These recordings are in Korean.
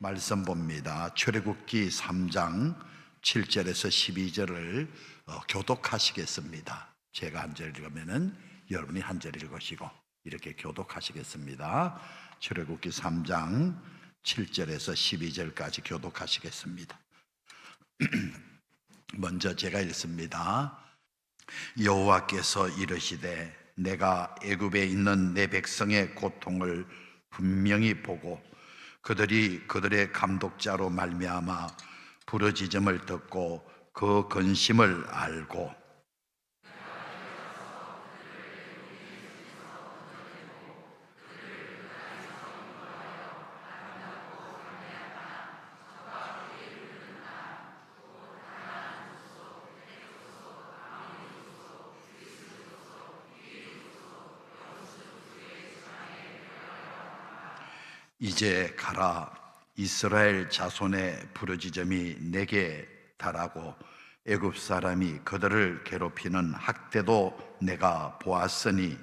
말씀 봅니다. 출애굽기 3장 7절에서 12절을 교독하시겠습니다. 제가 한 절 읽으면은 여러분이 한 절 읽으시고 이렇게 교독하시겠습니다. 출애굽기 3장 7절에서 12절까지 교독하시겠습니다. 먼저 제가 읽습니다. 여호와께서 이르시되 내가 애굽에 있는 내 백성의 고통을 분명히 보고 그들의 감독자로 말미암아 부르짖음을 듣고 그 근심을 알고 이제 가라. 이스라엘 자손의 부르짖음이 내게 달하고 애굽 사람이 그들을 괴롭히는 학대도 내가 보았으니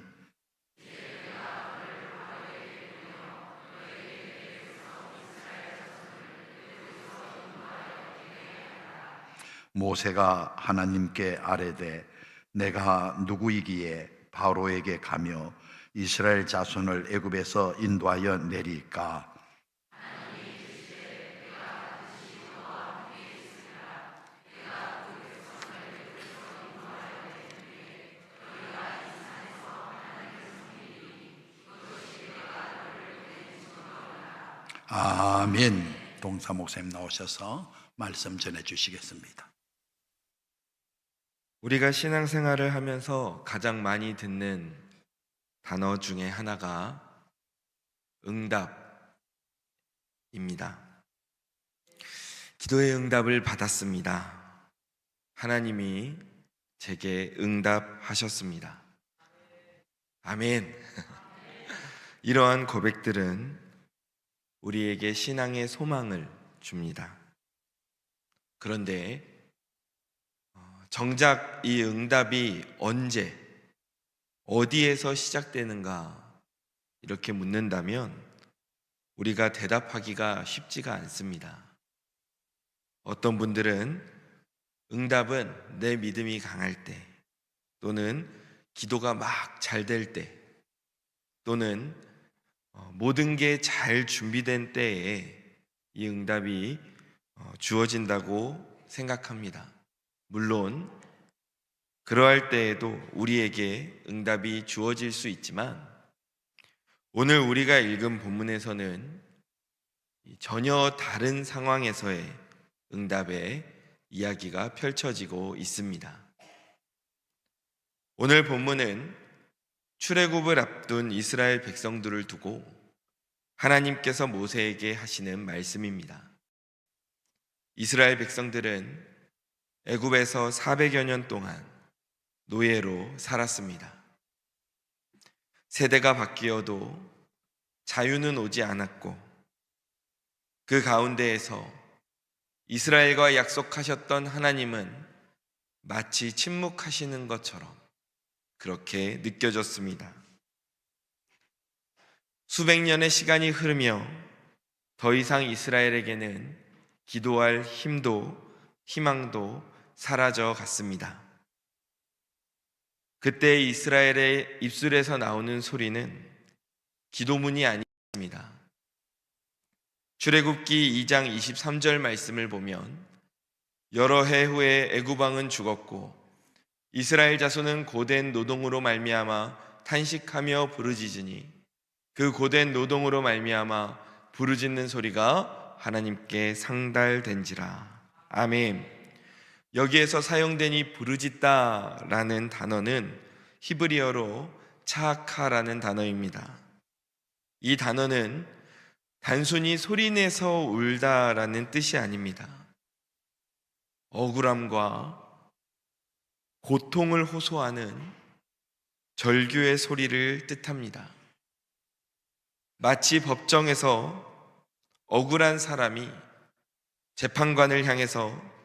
모세가 하나님께 아뢰되 내가 누구이기에 바로에게 가며 이스라엘 자손을 애굽에서 인도하여 내릴까? 아멘. 동사 목사님 나오셔서 말씀 전해 주시겠습니다. 우리가 신앙생활을 하면서 가장 많이 듣는 단어 중에 하나가 응답입니다. 기도의 응답을 받았습니다. 하나님이 제게 응답하셨습니다. 아멘. 이러한 고백들은 우리에게 신앙의 소망을 줍니다. 그런데 정작 이 응답이 언제, 어디에서 시작되는가 이렇게 묻는다면 우리가 대답하기가 쉽지가 않습니다. 어떤 분들은 응답은 내 믿음이 강할 때, 또는 기도가 막 잘 될 때, 또는 모든 게 잘 준비된 때에 이 응답이 주어진다고 생각합니다. 물론 그러할 때에도 우리에게 응답이 주어질 수 있지만 오늘 우리가 읽은 본문에서는 전혀 다른 상황에서의 응답의 이야기가 펼쳐지고 있습니다. 오늘 본문은 출애굽을 앞둔 이스라엘 백성들을 두고 하나님께서 모세에게 하시는 말씀입니다. 이스라엘 백성들은 애굽에서 400여 년 동안 노예로 살았습니다. 세대가 바뀌어도 자유는 오지 않았고 그 가운데에서 이스라엘과 약속하셨던 하나님은 마치 침묵하시는 것처럼 그렇게 느껴졌습니다. 수백 년의 시간이 흐르며 더 이상 이스라엘에게는 기도할 힘도 희망도 사라져 갔습니다. 그때 이스라엘의 입술에서 나오는 소리는 기도문이 아니었습니다. 출애굽기 2장 23절 말씀을 보면 여러 해 후에 애굽 왕은 죽었고 이스라엘 자손은 고된 노동으로 말미암아 탄식하며 부르짖으니 그 고된 노동으로 말미암아 부르짖는 소리가 하나님께 상달된지라. 아멘. 여기에서 사용된 이 부르짖다라는 단어는 히브리어로 차카라는 단어입니다. 이 단어는 단순히 소리내서 울다라는 뜻이 아닙니다. 억울함과 고통을 호소하는 절규의 소리를 뜻합니다. 마치 법정에서 억울한 사람이 재판관을 향해서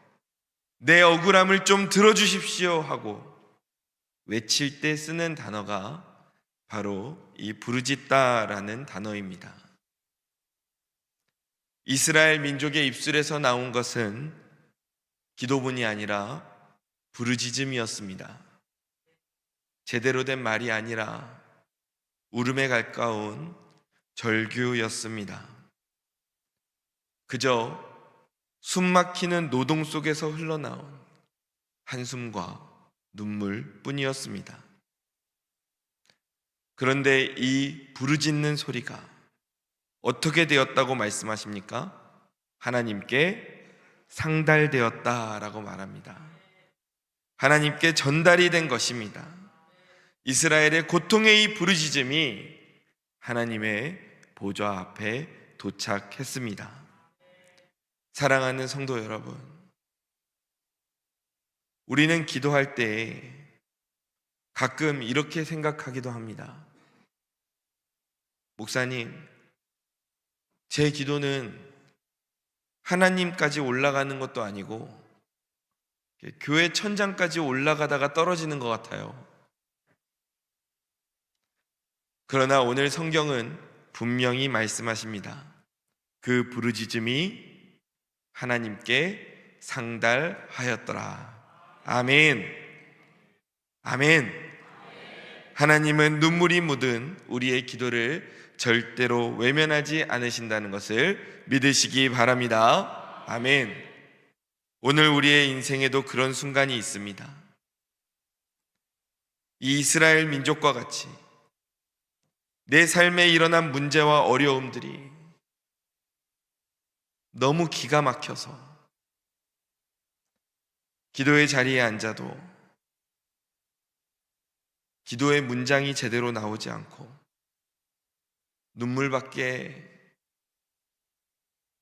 내 억울함을 좀 들어주십시오 하고 외칠 때 쓰는 단어가 바로 이 부르짖다라는 단어입니다. 이스라엘 민족의 입술에서 나온 것은 기도문이 아니라 부르짖음이었습니다. 제대로 된 말이 아니라 울음에 가까운 절규였습니다. 그저 숨막히는 노동 속에서 흘러나온 한숨과 눈물뿐이었습니다. 그런데 이 부르짖는 소리가 어떻게 되었다고 말씀하십니까? 하나님께 상달되었다라고 말합니다. 하나님께 전달이 된 것입니다. 이스라엘의 고통의 이 부르짖음이 하나님의 보좌 앞에 도착했습니다. 사랑하는 성도 여러분, 우리는 기도할 때 가끔 이렇게 생각하기도 합니다. 목사님, 제 기도는 하나님까지 올라가는 것도 아니고 교회 천장까지 올라가다가 떨어지는 것 같아요. 그러나 오늘 성경은 분명히 말씀하십니다. 그 부르짖음이 하나님께 상달하였더라. 아멘. 아멘. 하나님은 눈물이 묻은 우리의 기도를 절대로 외면하지 않으신다는 것을 믿으시기 바랍니다. 아멘. 오늘 우리의 인생에도 그런 순간이 있습니다. 이 이스라엘 민족과 같이 내 삶에 일어난 문제와 어려움들이 너무 기가 막혀서 기도의 자리에 앉아도 기도의 문장이 제대로 나오지 않고 눈물밖에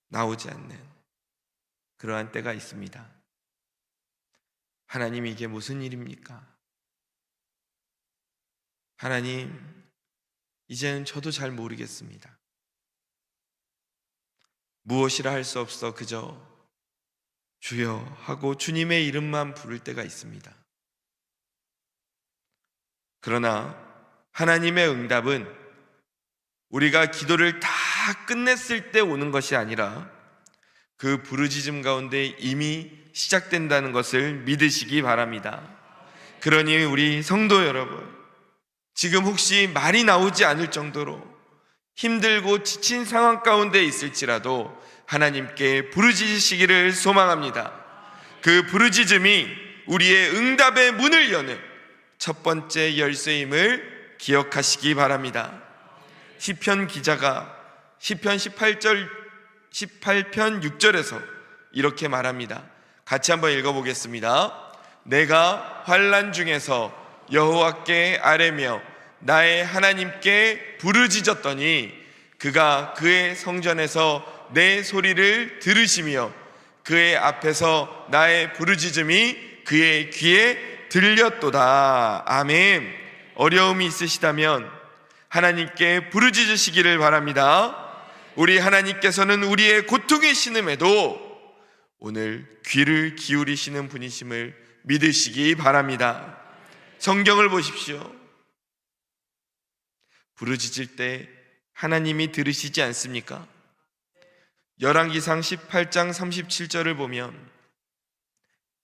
나오지 않는 그러한 때가 있습니다. 하나님, 이게 무슨 일입니까? 하나님, 이제는 저도 잘 모르겠습니다. 무엇이라 할 수 없어 그저 주여 하고 주님의 이름만 부를 때가 있습니다. 그러나 하나님의 응답은 우리가 기도를 다 끝냈을 때 오는 것이 아니라 그 부르짖음 가운데 이미 시작된다는 것을 믿으시기 바랍니다. 그러니 우리 성도 여러분, 지금 혹시 말이 나오지 않을 정도로 힘들고 지친 상황 가운데 있을지라도 하나님께 부르짖으시기를 소망합니다. 그 부르짖음이 우리의 응답의 문을 여는 첫 번째 열쇠임을 기억하시기 바랍니다. 시편 기자가 시편 18편 6절에서 이렇게 말합니다. 같이 한번 읽어보겠습니다. 내가 환난 중에서 여호와께 아뢰며 나의 하나님께 부르짖었더니 그가 그의 성전에서 내 소리를 들으시며 그의 앞에서 나의 부르짖음이 그의 귀에 들렸도다. 아멘. 어려움이 있으시다면 하나님께 부르짖으시기를 바랍니다. 우리 하나님께서는 우리의 고통의 신음에도 오늘 귀를 기울이시는 분이심을 믿으시기 바랍니다. 성경을 보십시오. 부르짖을 때 하나님이 들으시지 않습니까? 열왕기상 18장 37절을 보면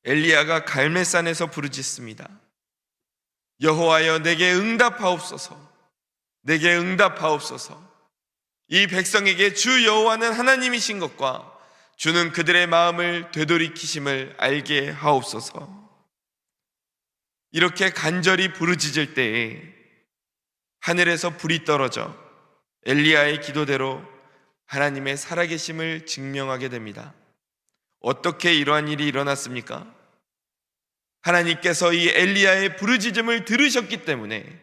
엘리야가 갈멜산에서 부르짖습니다. 여호와여, 내게 응답하옵소서. 내게 응답하옵소서. 이 백성에게 주 여호와는 하나님이신 것과 주는 그들의 마음을 되돌이키심을 알게 하옵소서. 이렇게 간절히 부르짖을 때에 하늘에서 불이 떨어져 엘리야의 기도대로 하나님의 살아계심을 증명하게 됩니다. 어떻게 이러한 일이 일어났습니까? 하나님께서 이 엘리야의 부르짖음을 들으셨기 때문에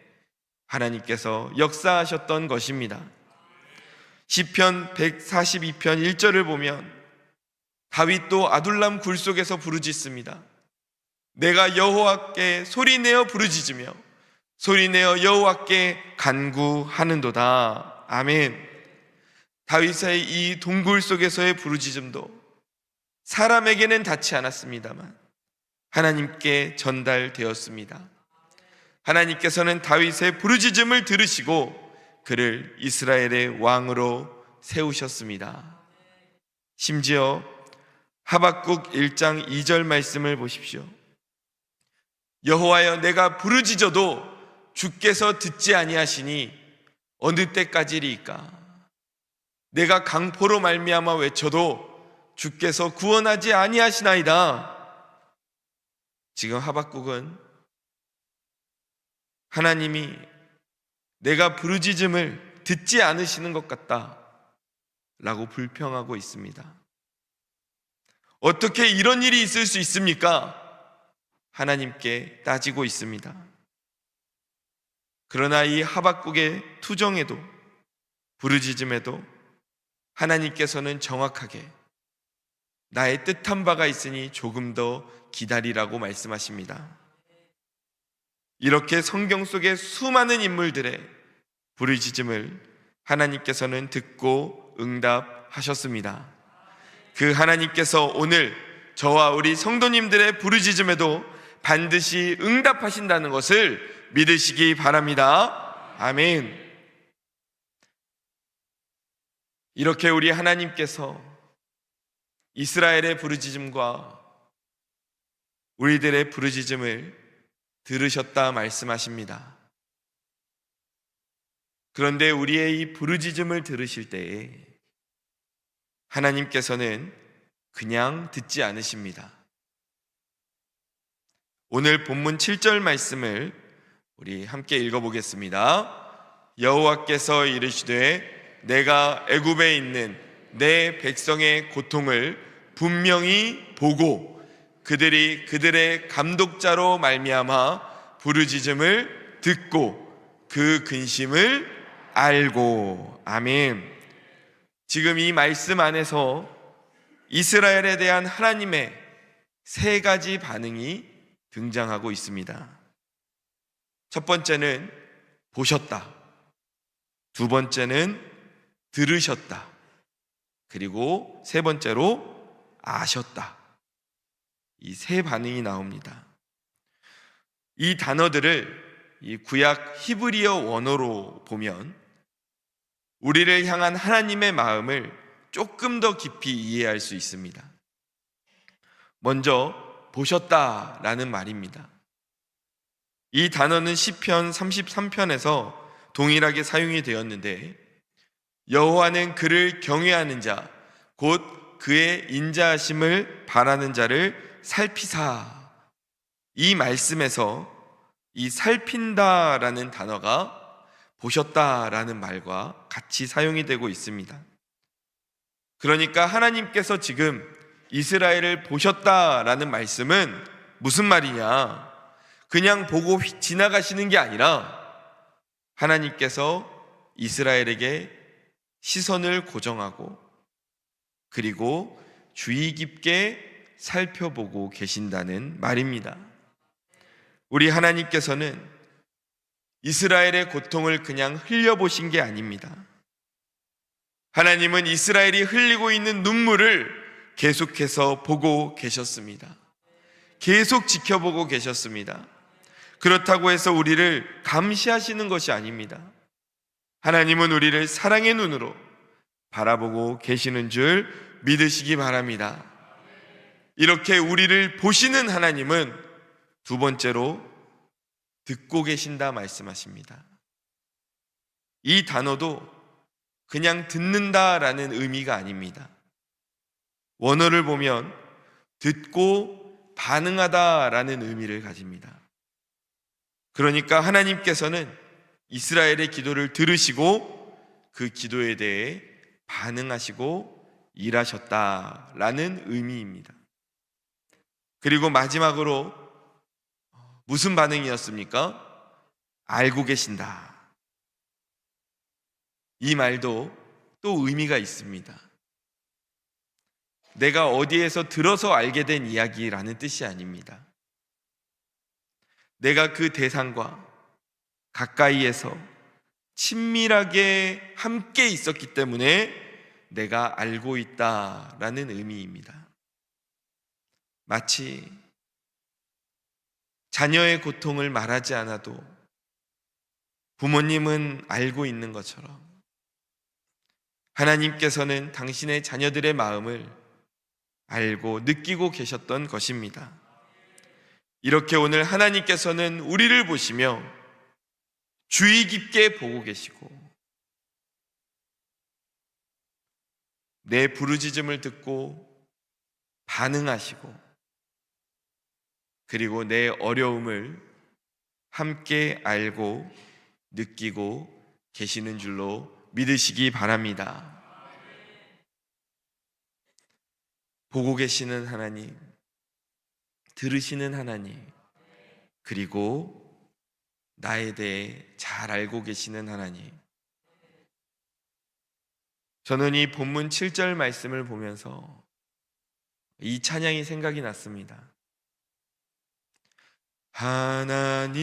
하나님께서 역사하셨던 것입니다. 시편 142편 1절을 보면 다윗도 아둘람 굴 속에서 부르짖습니다. 내가 여호와께 소리내어 부르짖으며 소리내어 여호와께 간구하는도다. 아멘. 다윗의 이 동굴 속에서의 부르짖음도 사람에게는 닿지 않았습니다만 하나님께 전달되었습니다. 하나님께서는 다윗의 부르짖음을 들으시고 그를 이스라엘의 왕으로 세우셨습니다. 심지어 하박국 1장 2절 말씀을 보십시오. 여호와여, 내가 부르짖어도 주께서 듣지 아니하시니 어느 때까지리이까? 내가 강포로 말미암아 외쳐도 주께서 구원하지 아니하시나이다. 지금 하박국은 하나님이 내가 부르짖음을 듣지 않으시는 것 같다 라고 불평하고 있습니다. 어떻게 이런 일이 있을 수 있습니까? 하나님께 따지고 있습니다. 그러나 이 하박국의 투정에도 부르짖음에도 하나님께서는 정확하게 나의 뜻한 바가 있으니 조금 더 기다리라고 말씀하십니다. 이렇게 성경 속의 수많은 인물들의 부르짖음을 하나님께서는 듣고 응답하셨습니다. 그 하나님께서 오늘 저와 우리 성도님들의 부르짖음에도 반드시 응답하신다는 것을 믿으시기 바랍니다. 아멘. 이렇게 우리 하나님께서 이스라엘의 부르짖음과 우리들의 부르짖음을 들으셨다 말씀하십니다. 그런데 우리의 이 부르짖음을 들으실 때에 하나님께서는 그냥 듣지 않으십니다. 오늘 본문 7절 말씀을 우리 함께 읽어보겠습니다. 여호와께서 이르시되 내가 애굽에 있는 내 백성의 고통을 분명히 보고 그들이 그들의 감독자로 말미암아 부르짖음을 듣고 그 근심을 알고. 아멘. 지금 이 말씀 안에서 이스라엘에 대한 하나님의 세 가지 반응이 등장하고 있습니다. 첫 번째는 보셨다. 두 번째는 들으셨다. 그리고 세 번째로 아셨다. 이 세 반응이 나옵니다. 이 단어들을 이 구약 히브리어 원어로 보면 우리를 향한 하나님의 마음을 조금 더 깊이 이해할 수 있습니다. 먼저 보셨다라는 말입니다. 이 단어는 시편 33편에서 동일하게 사용이 되었는데 여호와는 그를 경외하는 자, 곧 그의 인자하심을 바라는 자를 살피사. 이 말씀에서 이 살핀다라는 단어가 보셨다라는 말과 같이 사용이 되고 있습니다. 그러니까 하나님께서 지금 이스라엘을 보셨다라는 말씀은 무슨 말이냐? 그냥 보고 지나가시는 게 아니라 하나님께서 이스라엘에게 시선을 고정하고 그리고 주의 깊게 살펴보고 계신다는 말입니다. 우리 하나님께서는 이스라엘의 고통을 그냥 흘려보신 게 아닙니다. 하나님은 이스라엘이 흘리고 있는 눈물을 계속해서 보고 계셨습니다. 계속 지켜보고 계셨습니다. 그렇다고 해서 우리를 감시하시는 것이 아닙니다. 하나님은 우리를 사랑의 눈으로 바라보고 계시는 줄 믿으시기 바랍니다. 이렇게 우리를 보시는 하나님은 두 번째로 듣고 계신다 말씀하십니다. 이 단어도 그냥 듣는다라는 의미가 아닙니다. 원어를 보면 듣고 반응하다라는 의미를 가집니다. 그러니까 하나님께서는 이스라엘의 기도를 들으시고 그 기도에 대해 반응하시고 일하셨다라는 의미입니다. 그리고 마지막으로 무슨 반응이었습니까? 알고 계신다. 이 말도 또 의미가 있습니다. 내가 어디에서 들어서 알게 된 이야기라는 뜻이 아닙니다. 내가 그 대상과 가까이에서 친밀하게 함께 있었기 때문에 내가 알고 있다라는 의미입니다. 마치 자녀의 고통을 말하지 않아도 부모님은 알고 있는 것처럼 하나님께서는 당신의 자녀들의 마음을 알고 느끼고 계셨던 것입니다. 이렇게 오늘 하나님께서는 우리를 보시며 주의 깊게 보고 계시고 내 부르짖음을 듣고 반응하시고 그리고 내 어려움을 함께 알고 느끼고 계시는 줄로 믿으시기 바랍니다. 보고 계시는 하나님, 들으시는 하나님, 그리고 나에 대해 잘 알고 계시는 하나님. 저는 이 본문 7절 말씀을 보면서 이 찬양이 생각이 났습니다. 하나님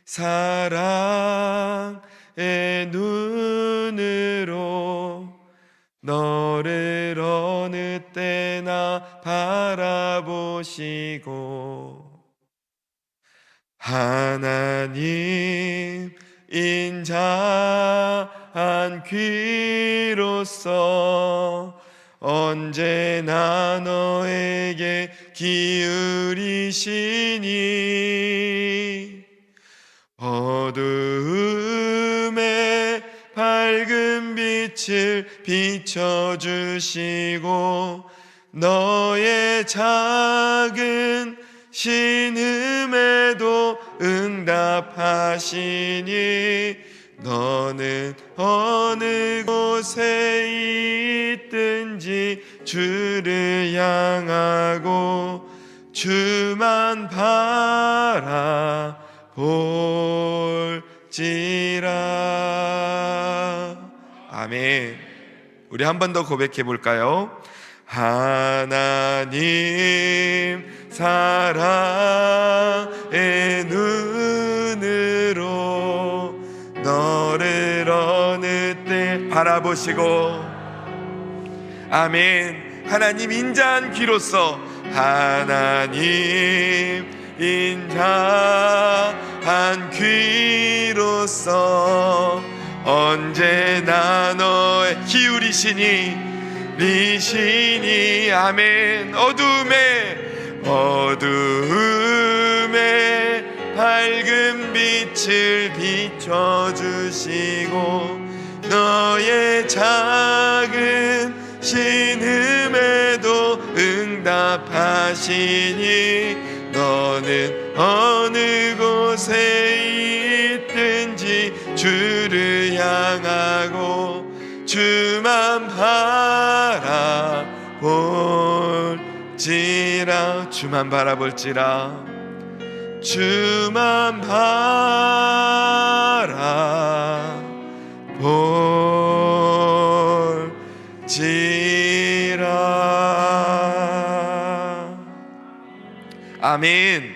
사랑의 눈으로 너를 어느 때나 바라보시고 하나님 인자한 귀로서 언제나 너에게 기울이시니 어두움에 밝은 빛을 비춰주시고 너의 작은 신음에도 응답하시니 너는 어느 곳에 있든지 주를 향하고 주만 바라볼지라. 아멘. 우리 한 번 더 고백해 볼까요? 하나님 사랑의 눈으로 너를 어느 때 바라보시고 아멘. 하나님 인자한 귀로서 하나님 인자한 귀로서 언제나 너의 기울이시니 아멘. 어두움에 밝은 빛을 비춰주시고 너의 작은 신음에도 응답하시니 너는 어느 곳에 있든지 주를 향하고 주만 바라볼지라. 주만 바라볼지라. 주만 바라볼지라. 아멘.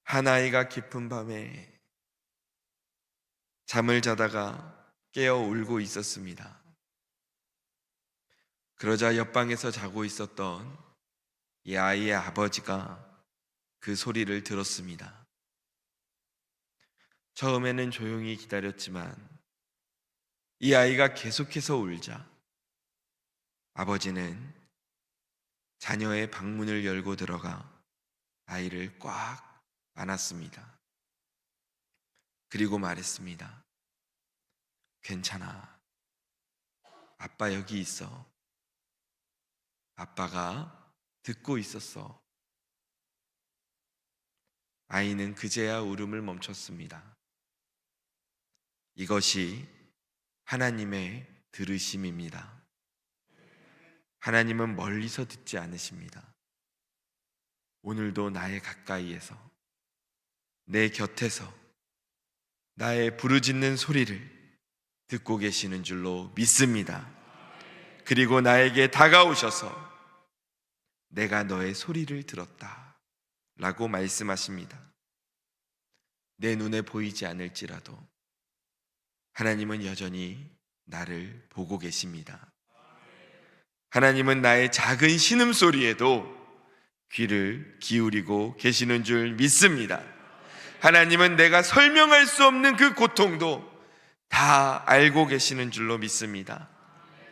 한 아이가 깊은 밤에 잠을 자다가 깨어 울고 있었습니다. 그러자 옆방에서 자고 있었던 이 아이의 아버지가 그 소리를 들었습니다. 처음에는 조용히 기다렸지만 이 아이가 계속해서 울자 아버지는 자녀의 방문을 열고 들어가 아이를 꽉 안았습니다. 그리고 말했습니다. 괜찮아. 아빠 여기 있어. 아빠가 듣고 있었어. 아이는 그제야 울음을 멈췄습니다. 이것이 하나님의 들으심입니다. 하나님은 멀리서 듣지 않으십니다. 오늘도 나의 가까이에서 내 곁에서 나의 부르짖는 소리를 듣고 계시는 줄로 믿습니다. 그리고 나에게 다가오셔서 내가 너의 소리를 들었다 라고 말씀하십니다. 내 눈에 보이지 않을지라도 하나님은 여전히 나를 보고 계십니다. 하나님은 나의 작은 신음소리에도 귀를 기울이고 계시는 줄 믿습니다. 하나님은 내가 설명할 수 없는 그 고통도 다 알고 계시는 줄로 믿습니다.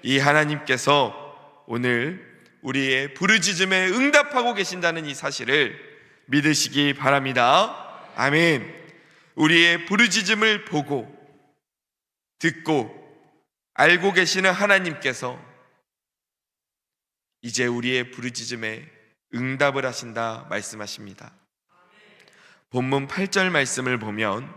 이 하나님께서 오늘 우리의 부르짖음에 응답하고 계신다는 이 사실을 믿으시기 바랍니다. 아멘. 우리의 부르짖음을 보고 듣고 알고 계시는 하나님께서 이제 우리의 부르짖음에 응답을 하신다 말씀하십니다. 본문 8절 말씀을 보면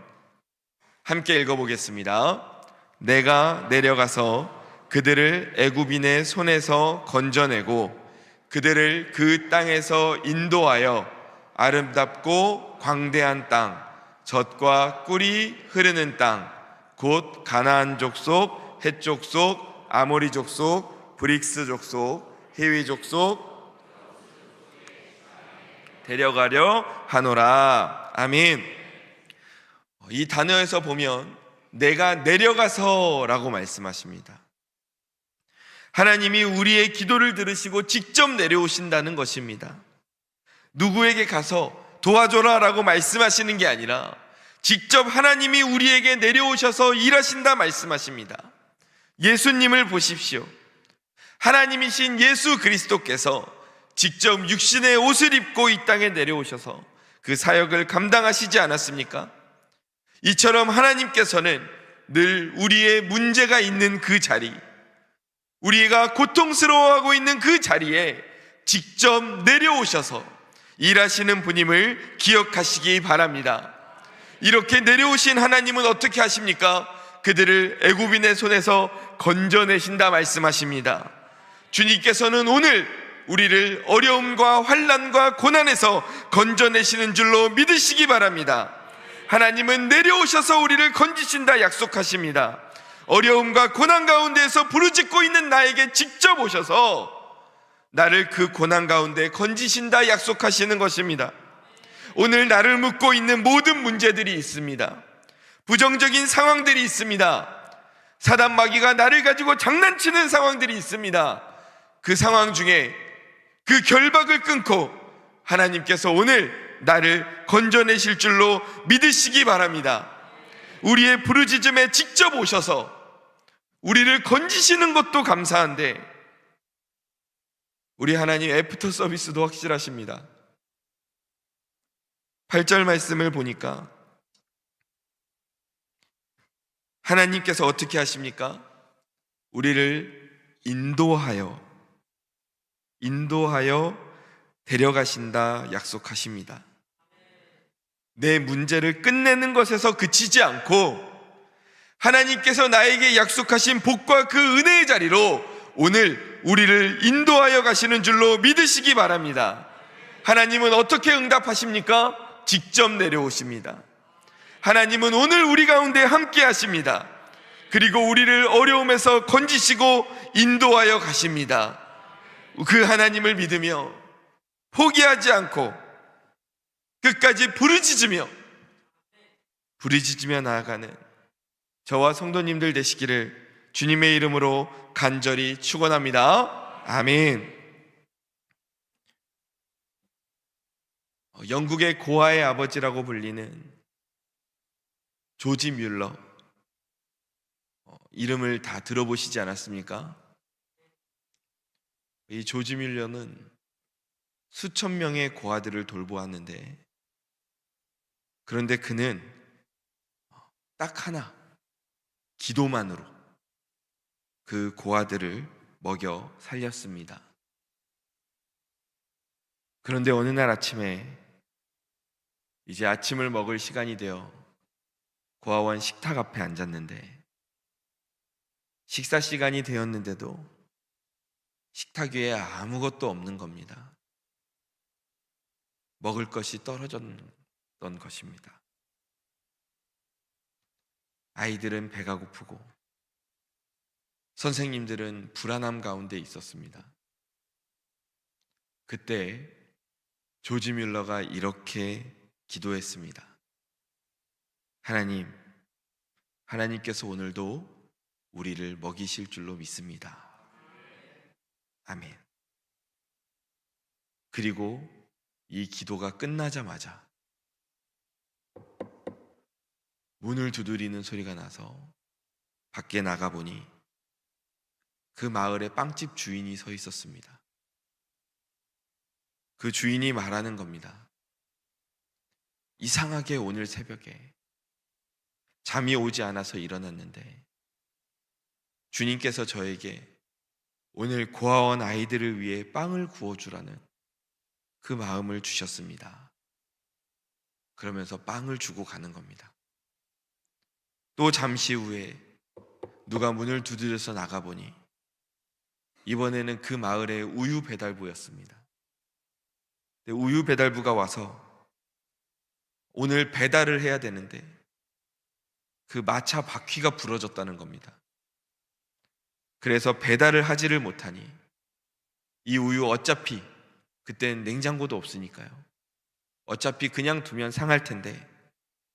함께 읽어보겠습니다. 내가 내려가서 그들을 애굽인의 손에서 건져내고 그들을 그 땅에서 인도하여 아름답고 광대한 땅, 젖과 꿀이 흐르는 땅, 곧 가나안 족속, 헷 족속, 아모리 족속, 브릭스 족속, 히위 족속 데려가려 하노라. 아멘. 이 단어에서 보면 내가 내려가서 라고 말씀하십니다. 하나님이 우리의 기도를 들으시고 직접 내려오신다는 것입니다. 누구에게 가서 도와줘라 라고 말씀하시는 게 아니라 직접 하나님이 우리에게 내려오셔서 일하신다 말씀하십니다. 예수님을 보십시오. 하나님이신 예수 그리스도께서 직접 육신의 옷을 입고 이 땅에 내려오셔서 그 사역을 감당하시지 않았습니까? 이처럼 하나님께서는 늘 우리의 문제가 있는 그 자리, 우리가 고통스러워하고 있는 그 자리에 직접 내려오셔서 일하시는 분임을 기억하시기 바랍니다. 이렇게 내려오신 하나님은 어떻게 하십니까? 그들을 애굽인의 손에서 건져내신다 말씀하십니다. 주님께서는 오늘 우리를 어려움과 환난과 고난에서 건져내시는 줄로 믿으시기 바랍니다. 하나님은 내려오셔서 우리를 건지신다 약속하십니다. 어려움과 고난 가운데에서 부르짖고 있는 나에게 직접 오셔서 나를 그 고난 가운데 건지신다 약속하시는 것입니다. 오늘 나를 묶고 있는 모든 문제들이 있습니다. 부정적인 상황들이 있습니다. 사단 마귀가 나를 가지고 장난치는 상황들이 있습니다. 그 상황 중에 그 결박을 끊고 하나님께서 오늘 나를 건져내실 줄로 믿으시기 바랍니다. 우리의 부르짖음에 직접 오셔서 우리를 건지시는 것도 감사한데 우리 하나님 애프터 서비스도 확실하십니다. 8절 말씀을 보니까 하나님께서 어떻게 하십니까? 우리를 인도하여 데려가신다 약속하십니다. 내 문제를 끝내는 것에서 그치지 않고 하나님께서 나에게 약속하신 복과 그 은혜의 자리로 오늘 우리를 인도하여 가시는 줄로 믿으시기 바랍니다. 하나님은 어떻게 응답하십니까? 직접 내려오십니다. 하나님은 오늘 우리 가운데 함께 하십니다. 그리고 우리를 어려움에서 건지시고 인도하여 가십니다. 그 하나님을 믿으며 포기하지 않고 끝까지 부르짖으며 나아가는 저와 성도님들 되시기를 주님의 이름으로 간절히 축원합니다. 아멘. 영국의 고아의 아버지라고 불리는 조지 뮬러, 이름을 다 들어보시지 않았습니까? 이 조지 뮬러는 수천 명의 고아들을 돌보았는데, 그런데 그는 딱 하나, 기도만으로 그 고아들을 먹여 살렸습니다. 그런데 어느 날 아침에 이제 아침을 먹을 시간이 되어 고아원 식탁 앞에 앉았는데 식사 시간이 되었는데도 식탁 위에 아무것도 없는 겁니다. 먹을 것이 떨어졌던 것입니다. 아이들은 배가 고프고 선생님들은 불안함 가운데 있었습니다. 그때 조지 뮬러가 이렇게 기도했습니다. 하나님께서 오늘도 우리를 먹이실 줄로 믿습니다. 아멘. 그리고 이 기도가 끝나자마자 문을 두드리는 소리가 나서 밖에 나가보니 그 마을에 빵집 주인이 서 있었습니다. 그 주인이 말하는 겁니다. 이상하게 오늘 새벽에 잠이 오지 않아서 일어났는데 주님께서 저에게 오늘 고아원 아이들을 위해 빵을 구워주라는 그 마음을 주셨습니다. 그러면서 빵을 주고 가는 겁니다. 또 잠시 후에 누가 문을 두드려서 나가보니 이번에는 그 마을의 우유 배달부였습니다. 우유 배달부가 와서 오늘 배달을 해야 되는데 그 마차 바퀴가 부러졌다는 겁니다. 그래서 배달을 하지를 못하니 이 우유 어차피 그땐 냉장고도 없으니까요. 어차피 그냥 두면 상할 텐데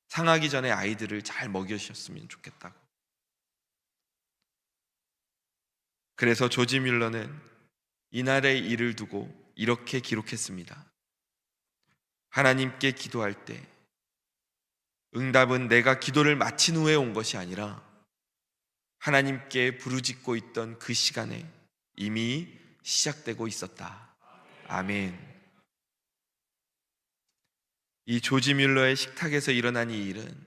상하기 전에 아이들을 잘 먹여주셨으면 좋겠다고. 그래서 조지 뮬러는 이날의 일을 두고 이렇게 기록했습니다. 하나님께 기도할 때 응답은 내가 기도를 마친 후에 온 것이 아니라 하나님께 부르짖고 있던 그 시간에 이미 시작되고 있었다. 아멘. 이 조지 뮬러의 식탁에서 일어난 이 일은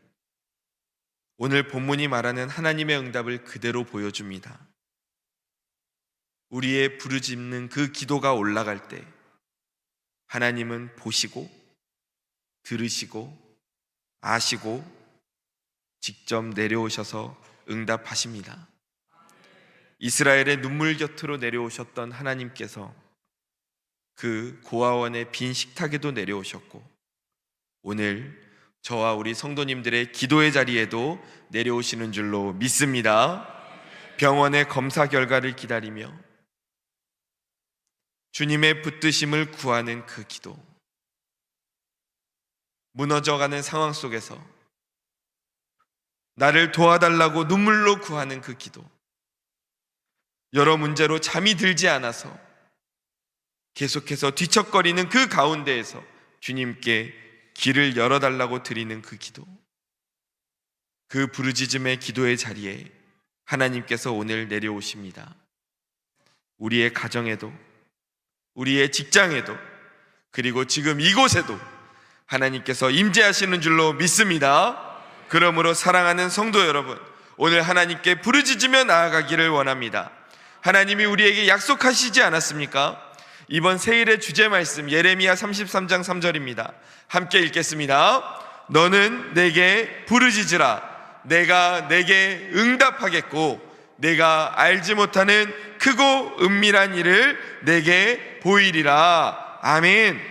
오늘 본문이 말하는 하나님의 응답을 그대로 보여줍니다. 우리의 부르짖는 그 기도가 올라갈 때 하나님은 보시고 들으시고 아시고 직접 내려오셔서 응답하십니다. 이스라엘의 눈물 곁으로 내려오셨던 하나님께서 그 고아원의 빈 식탁에도 내려오셨고 오늘 저와 우리 성도님들의 기도의 자리에도 내려오시는 줄로 믿습니다. 병원의 검사 결과를 기다리며 주님의 붙드심을 구하는 그 기도, 무너져가는 상황 속에서 나를 도와달라고 눈물로 구하는 그 기도, 여러 문제로 잠이 들지 않아서 계속해서 뒤척거리는 그 가운데에서 주님께 길을 열어달라고 드리는 그 기도, 그 부르짖음의 기도의 자리에 하나님께서 오늘 내려오십니다. 우리의 가정에도 우리의 직장에도 그리고 지금 이곳에도 하나님께서 임재하시는 줄로 믿습니다. 그러므로 사랑하는 성도 여러분, 오늘 하나님께 부르짖으며 나아가기를 원합니다. 하나님이 우리에게 약속하시지 않았습니까? 이번 세일의 주제 말씀 예레미야 33장 3절입니다. 함께 읽겠습니다. 너는 내게 부르짖으라. 내가 내게 응답하겠고 내가 알지 못하는 크고 은밀한 일을 내게 보이리라. 아멘.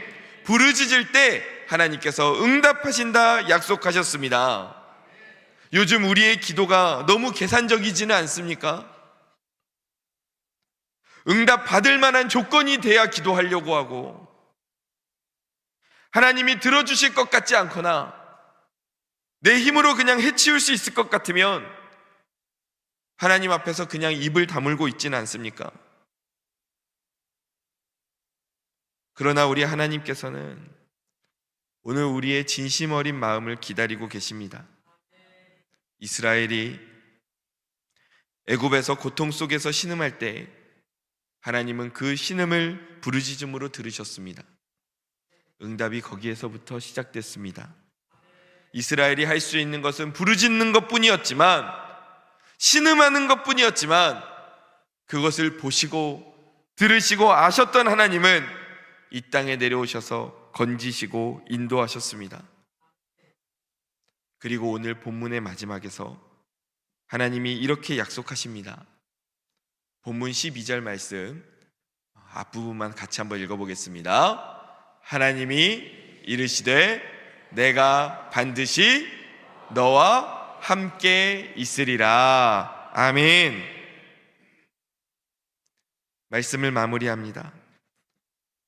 부르짖을 때 하나님께서 응답하신다 약속하셨습니다. 요즘 우리의 기도가 너무 계산적이지는 않습니까? 응답 받을 만한 조건이 돼야 기도하려고 하고 하나님이 들어주실 것 같지 않거나 내 힘으로 그냥 해치울 수 있을 것 같으면 하나님 앞에서 그냥 입을 다물고 있지는 않습니까? 그러나 우리 하나님께서는 오늘 우리의 진심 어린 마음을 기다리고 계십니다. 이스라엘이 애굽에서 고통 속에서 신음할 때 하나님은 그 신음을 부르짖음으로 들으셨습니다. 응답이 거기에서부터 시작됐습니다. 이스라엘이 할 수 있는 것은 부르짖는 것뿐이었지만, 신음하는 것뿐이었지만 그것을 보시고 들으시고 아셨던 하나님은 이 땅에 내려오셔서 건지시고 인도하셨습니다. 그리고 오늘 본문의 마지막에서 하나님이 이렇게 약속하십니다. 본문 12절 말씀 앞부분만 같이 한번 읽어보겠습니다. 하나님이 이르시되 내가 반드시 너와 함께 있으리라. 아멘. 말씀을 마무리합니다.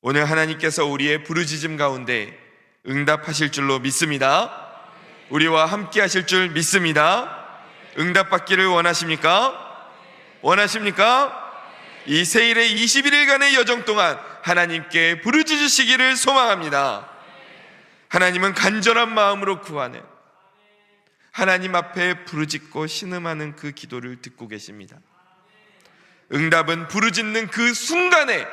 오늘 하나님께서 우리의 부르짖음 가운데 응답하실 줄로 믿습니다. 우리와 함께 하실 줄 믿습니다. 응답받기를 원하십니까? 원하십니까? 이 세일의 21일간의 여정 동안 하나님께 부르짖으시기를 소망합니다. 하나님은 간절한 마음으로 구하는, 하나님 앞에 부르짖고 신음하는 그 기도를 듣고 계십니다. 응답은 부르짖는 그 순간에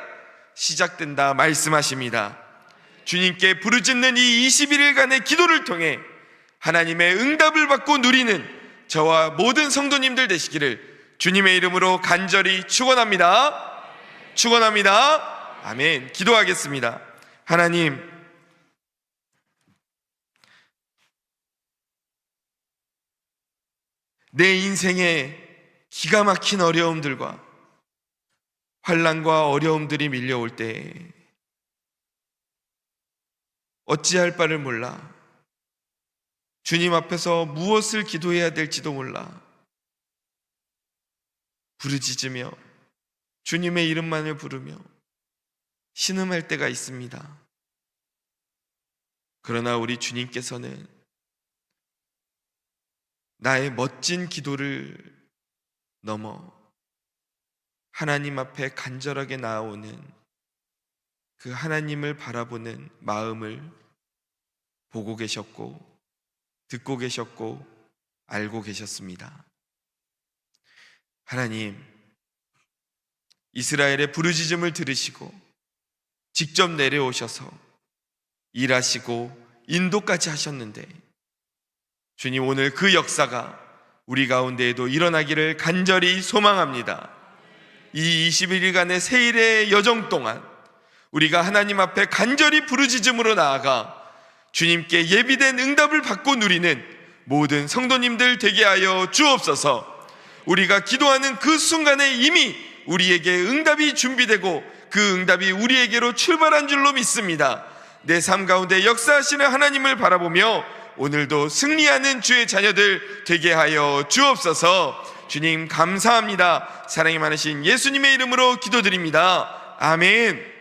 시작된다 말씀하십니다. 주님께 부르짖는 이 21일간의 기도를 통해 하나님의 응답을 받고 누리는 저와 모든 성도님들 되시기를 주님의 이름으로 간절히 축원합니다. 축원합니다. 아멘. 기도하겠습니다. 하나님, 내 인생에 기가 막힌 어려움들과 환난과 어려움들이 밀려올 때 어찌할 바를 몰라 주님 앞에서 무엇을 기도해야 될지도 몰라 부르짖으며 주님의 이름만을 부르며 신음할 때가 있습니다. 그러나 우리 주님께서는 나의 멋진 기도를 넘어 하나님 앞에 간절하게 나아오는 그 하나님을 바라보는 마음을 보고 계셨고 듣고 계셨고 알고 계셨습니다. 하나님, 이스라엘의 부르짖음을 들으시고 직접 내려오셔서 일하시고 인도까지 하셨는데 주님, 오늘 그 역사가 우리 가운데에도 일어나기를 간절히 소망합니다. 이 21일간의 세일의 여정 동안 우리가 하나님 앞에 간절히 부르짖음으로 나아가 주님께 예비된 응답을 받고 누리는 모든 성도님들 되게 하여 주옵소서. 우리가 기도하는 그 순간에 이미 우리에게 응답이 준비되고 그 응답이 우리에게로 출발한 줄로 믿습니다. 내 삶 가운데 역사하시는 하나님을 바라보며 오늘도 승리하는 주의 자녀들 되게 하여 주옵소서. 주님 감사합니다. 사랑이 많으신 예수님의 이름으로 기도드립니다. 아멘.